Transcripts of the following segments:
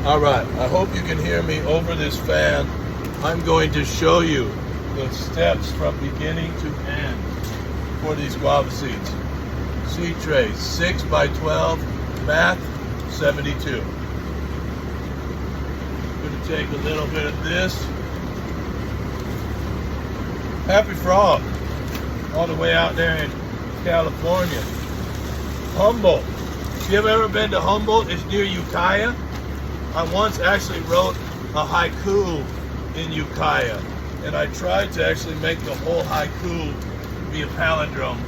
All right, I hope you can hear me over this fan. I'm going to show you the steps from beginning to end for these guava seeds. Seed trays, 6 by 12, math 72. I'm going to take a little bit of this. Happy Frog, all the way out there in California. Humboldt. If you've ever been to Humboldt, it's near Ukiah. I once actually wrote a haiku in Ukiah, and I tried to actually make the whole haiku be a palindrome.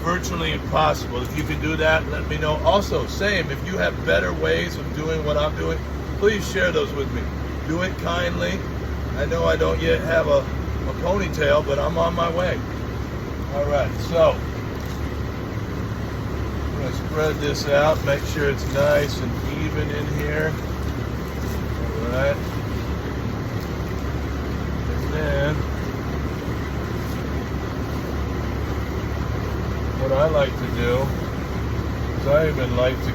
Virtually impossible. If you can do that, let me know. Also, same, if you have better ways of doing what I'm doing, please share those with me. Do it kindly. I know I don't yet have a ponytail, but I'm on my way. All right, so I'm going to spread this out, make sure it's nice and even in here. All right. And then what I like to do is I even like to I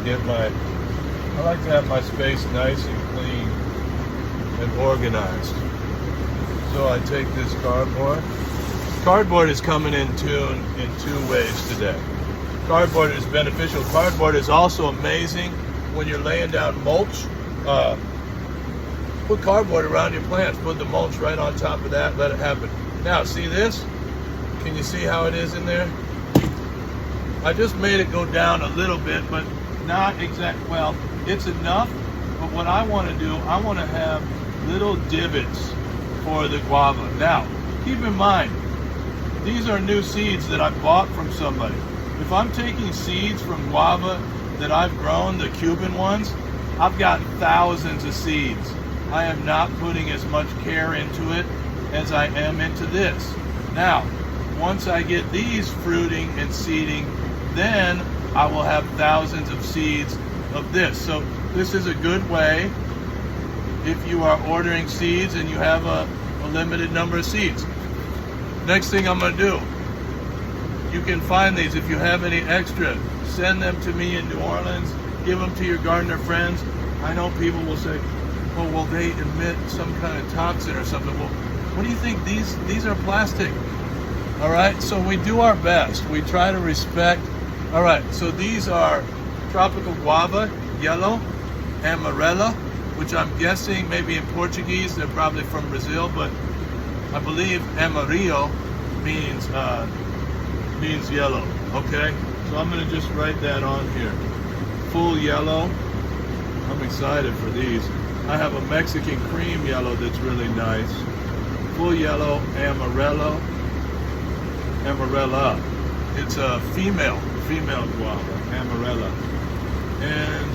like to have my space nice and clean and organized. So I take this cardboard. Cardboard is coming in tune in two ways today. Cardboard is beneficial. Cardboard is also amazing when you're laying down mulch. Put cardboard around your plants. Put the mulch right on top of that. Let it happen. Now, see this? Can you see how it is in there? I just made it go down a little bit, but not exact. Well, it's enough. But what I want to do, I want to have little divots for the guava. Now, keep in mind, these are new seeds that I bought from somebody. If I'm taking seeds from guava that I've grown, the Cuban ones, I've got thousands of seeds. I am not putting as much care into it as I am into this. Now, once I get these fruiting and seeding, then I will have thousands of seeds of this. So this is a good way if you are ordering seeds and you have a limited number of seeds. Next thing I'm going to do, you can find these. If you have any extra, send them to me in New Orleans. Give them to your gardener friends. I know people will say, oh, well, they emit some kind of toxin or something. Well, what do you think? These are plastic. All right, so we do our best. We try to respect. All right, so these are tropical guava, yellow, amarela, which I'm guessing maybe in Portuguese, they're probably from Brazil, but I believe amarillo means yellow, okay? So I'm gonna just write that on here. Full yellow. I'm excited for these. I have a Mexican cream yellow that's really nice. Full yellow, amarella. It's a female guava, amarella. And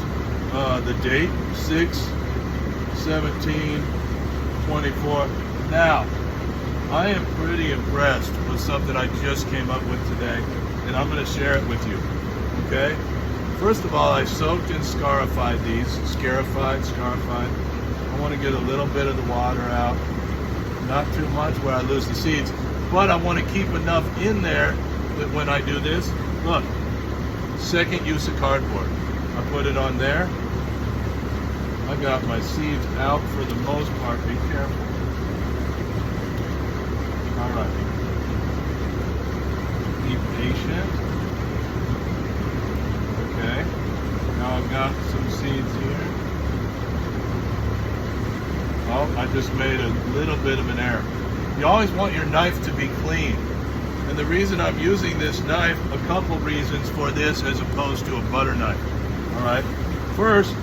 the date, 6/17/24. Now, I am pretty impressed with something I just came up with today, and I'm going to share it with you, okay? First of all, I soaked and scarified these, scarified. I want to get a little bit of the water out, not too much where I lose the seeds, but I want to keep enough in there that when I do this, look, second use of cardboard. I put it on there. I got my seeds out for the most part. Be careful. All right. Be patient. Okay. Now I've got some seeds here. Oh, I just made a little bit of an error. You always want your knife to be clean. And the reason I'm using this knife, a couple reasons for this as opposed to a butter knife. All right. First,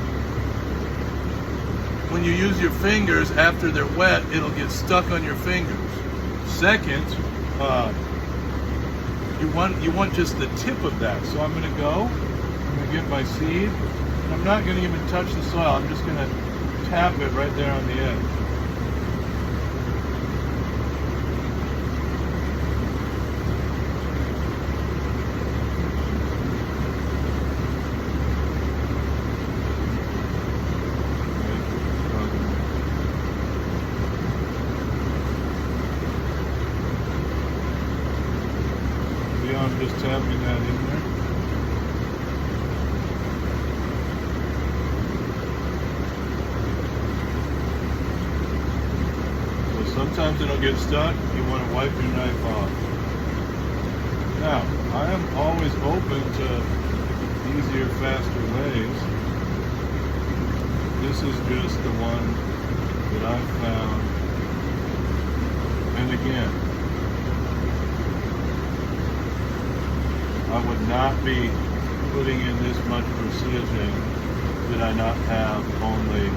when you use your fingers after they're wet, it'll get stuck on your fingers. Second, you want just the tip of that. So I'm going to get my seed, and I'm not going to even touch the soil. I'm just going to tap it right there on the edge. I'm just tapping that in there. sometimes it'll get stuck. You want to wipe your knife off. Now, I am always open to easier, faster ways. This is just the one that I've found. And again, I would not be putting in this much precision did I not have only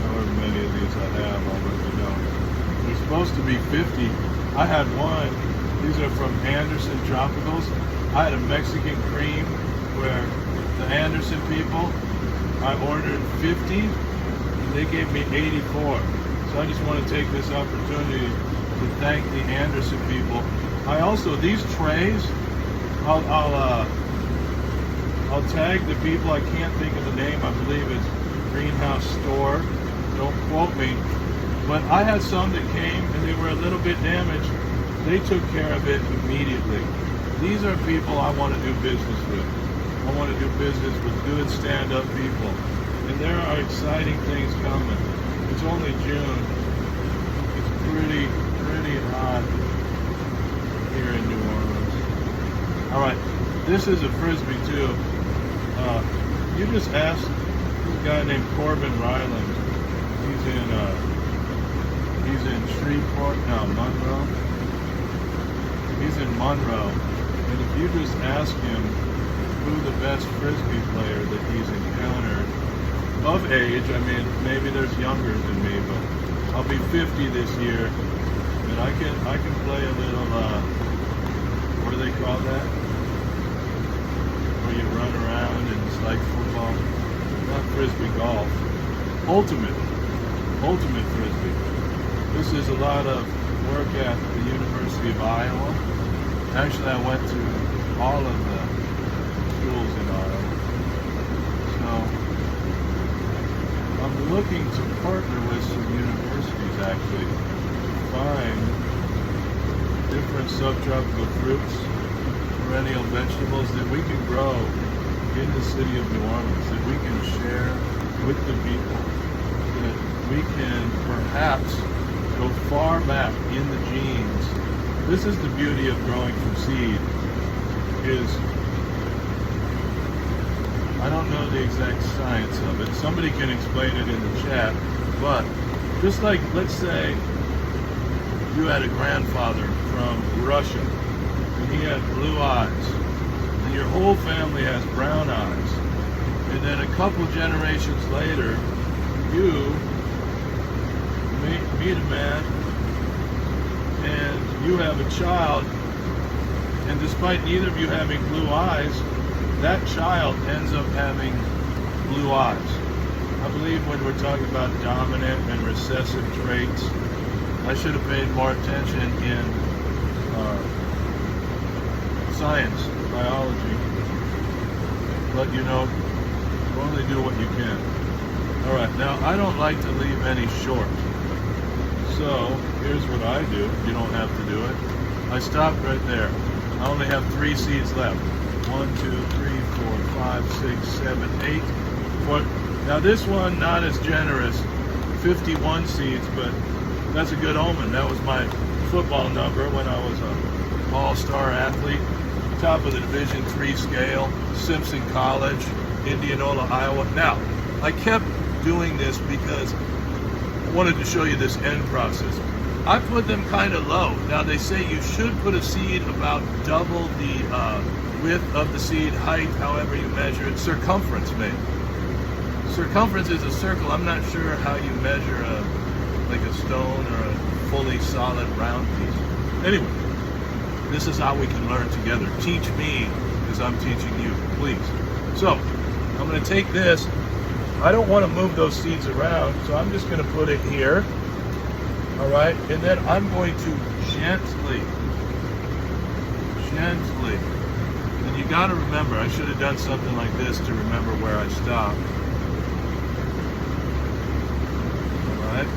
however many of these I have. I'll let you know. They're supposed to be 50. I had one. These are from Anderson Tropicals. I had a Mexican cream where the Anderson people, I ordered 50 and they gave me 84. So I just want to take this opportunity to thank the Anderson people. I also, these trays, I'll tag the people. I can't think of the name. I believe it's Greenhouse Store. Don't quote me. But I had some that came and they were a little bit damaged. They took care of it immediately. These are people I want to do business with. I want to do business with good stand-up people. And there are exciting things coming. It's only June. It's pretty hot here in New Orleans. All right, this is a Frisbee too. You just asked this guy named Corbin Ryland. He's in Shreveport, no, Monroe. He's in Monroe. And if you just ask him who the best Frisbee player that he's encountered of age, I mean, maybe there's younger than me, but I'll be 50 this year, and I can play a little, what do they call that? Where you run around and it's like football. Not Frisbee golf. Ultimate Frisbee. This is a lot of work at the University of Iowa. Actually, I went to all of the schools in Iowa. So I'm looking to partner with some universities actually to find different subtropical fruits, perennial vegetables that we can grow in the city of New Orleans, that we can share with the people, that we can perhaps go far back in the genes. This is the beauty of growing from seed, is I don't know the exact science of it. Somebody can explain it in the chat, but just like, let's say you had a grandfather from Russia and he had blue eyes, and your whole family has brown eyes, and then a couple generations later you meet a man and you have a child, and despite neither of you having blue eyes, that child ends up having blue eyes. I believe when we're talking about dominant and recessive traits, I should have paid more attention in science, biology. But you know, you only do what you can. All right, now I don't like to leave any short. So here's what I do. You don't have to do it. I stopped right there. I only have 3 seeds left. 1, 2, 3, 4, 5, 6, 7, 8. Now this one, not as generous, 51 seeds, but that's a good omen. That was my football number when I was an all-star athlete. Top of the Division III scale, Simpson College, Indianola, Iowa. Now, I kept doing this because I wanted to show you this end process. I put them kind of low. Now they say you should put a seed about double the width of the seed, height, however you measure it, circumference maybe. Circumference is a circle. I'm not sure how you measure like a stone or a fully solid round piece. Anyway, this is how we can learn together. Teach me as I'm teaching you, please. So I'm going to take this. I don't want to move those seeds around, so I'm just going to put it here. All right, and then I'm going to gently, and you got to remember, I should have done something like this to remember where I stopped. All right,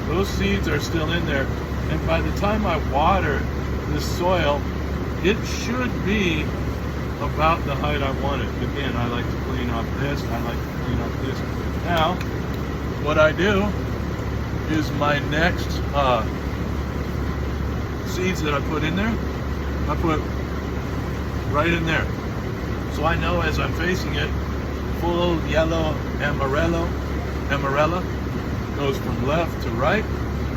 those seeds are still in there, and by the time I water the soil, it should be about the height I want it. Again, I like to clean up this, I like to clean up this. Now, what I do is my next seeds that I put in there. I put right in there. So I know as I'm facing it, full yellow amarella goes from left to right.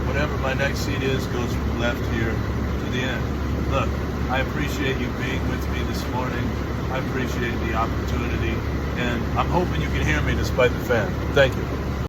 Whatever my next seed is goes from left here to the end. Look, I appreciate you being with me this morning. I appreciate the opportunity, and I'm hoping you can hear me despite the fan. Thank you.